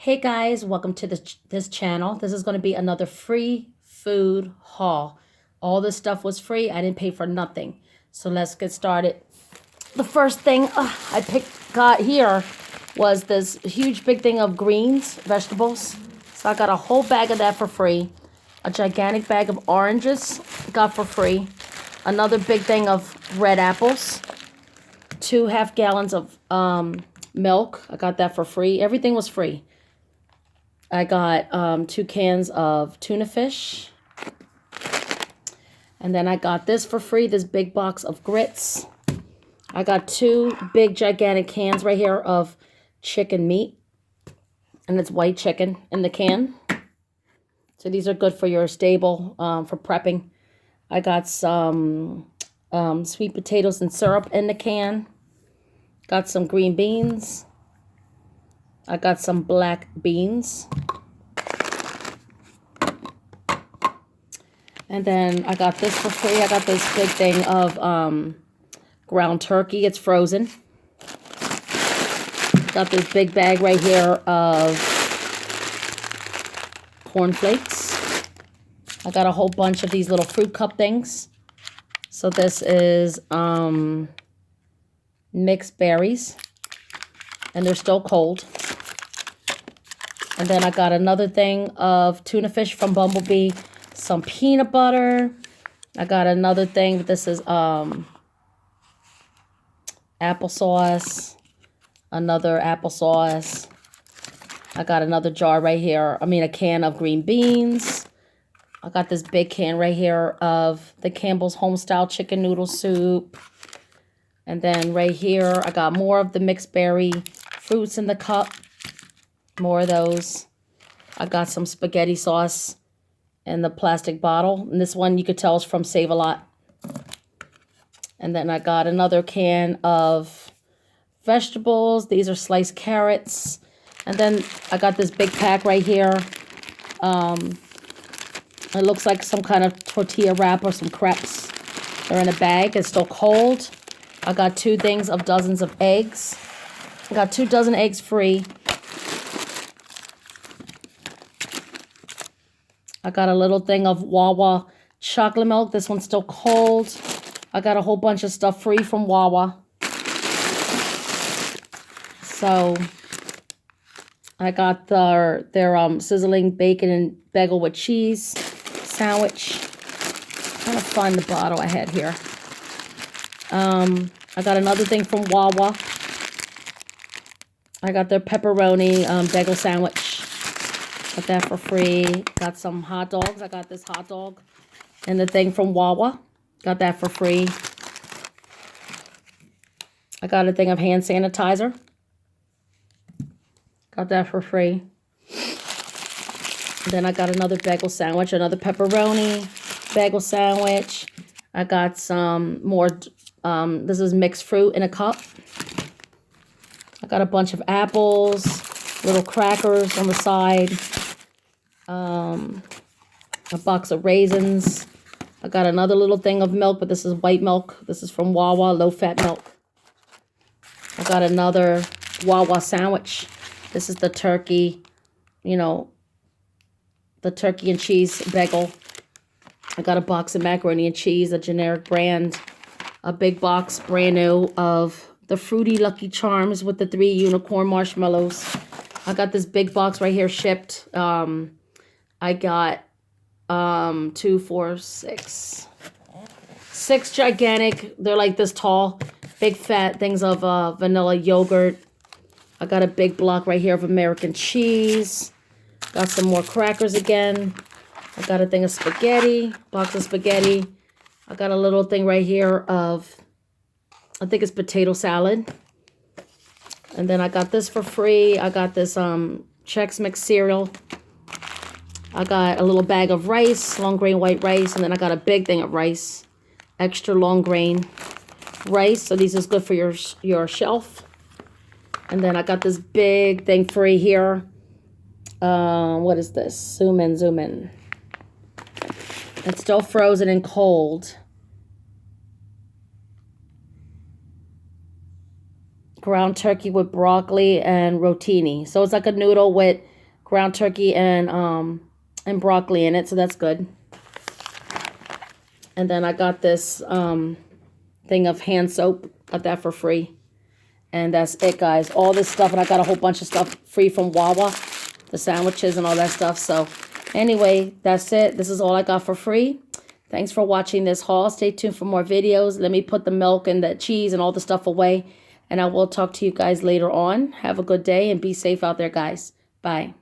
Hey guys, welcome to this channel. This is going to be another free food haul. All this stuff was free. I didn't pay for nothing. So let's get started. The first thing got here was this huge big thing of greens, vegetables. So I got a whole bag of that for free. A gigantic bag of oranges got for free. Another big thing of red apples. 2.5 gallons of milk. I got that for free. Everything was free. I got 2 cans of tuna fish. And then I got this for free, this big box of grits. I got 2 big gigantic cans right here of chicken meat. And it's white chicken in the can. So these are good for your stable, for prepping. I got some sweet potatoes and syrup in the can. Got some green beans. I got some black beans. And then I got this for free. I got this big thing of ground turkey. It's frozen. Got this big bag right here of cornflakes. I got a whole bunch of these little fruit cup things. So this is mixed berries. And they're still cold. And then I got another thing of tuna fish from Bumblebee. Some peanut butter. I got another thing. This is applesauce. Another applesauce. I got another jar right here. A can of green beans. I got this big can right here of the Campbell's Homestyle chicken noodle soup. And then right here, I got more of the mixed berry fruits in the cup. More of those. I got some spaghetti sauce in the plastic bottle. And this one you could tell is from Save-A-Lot. And then I got another can of vegetables. These are sliced carrots. And then I got this big pack right here. It looks like some kind of tortilla wrap or some crepes. They're in a bag. It's still cold. I got 2 things of dozens of eggs. I got 2 dozen eggs free. I got a little thing of Wawa chocolate milk. This one's still cold. I got a whole bunch of stuff free from Wawa. So I got their sizzling bacon and bagel with cheese sandwich. I'm trying to find the bottle I had here. I got another thing from Wawa. I got their pepperoni bagel sandwich. Got that for free. Got some hot dogs. I got this hot dog and the thing from Wawa. Got that for free. I got a thing of hand sanitizer. Got that for free. Then I got another bagel sandwich, another pepperoni bagel sandwich. I got some more, this is mixed fruit in a cup. I got a bunch of apples, little crackers on the side. A box of raisins. I got another little thing of milk, but this is white milk. This is from Wawa, low-fat milk. I got another Wawa sandwich. This is the turkey, the turkey and cheese bagel. I got a box of macaroni and cheese, a generic brand. A big box, brand new, of the Fruity Lucky Charms with the 3 unicorn marshmallows. I got this big box right here shipped. I got 2, 4, 6 gigantic, they're like this tall, big fat things of vanilla yogurt. I got a big block right here of American cheese. Got some more crackers again. I got a thing of spaghetti, box of spaghetti. I got a little thing right here of, I think it's potato salad. And then I got this for free. I got this Chex Mix cereal. I got a little bag of rice, long grain white rice, and then I got a big thing of rice, extra long grain rice. So these is good for your shelf. And then I got this big thing free here. What is this? Zoom in, zoom in. It's still frozen and cold. ground turkey with broccoli and rotini. So it's like a noodle with ground turkey and broccoli in it. So that's good. And then I got this thing of hand soap. Got that for free. And that's it, guys. All this stuff. And I got a whole bunch of stuff free from Wawa. The sandwiches and all that stuff. So anyway, that's it. This is all I got for free. Thanks for watching this haul. Stay tuned for more videos. Let me put the milk and the cheese and all the stuff away. And I will talk to you guys later on. Have a good day and be safe out there, guys. Bye.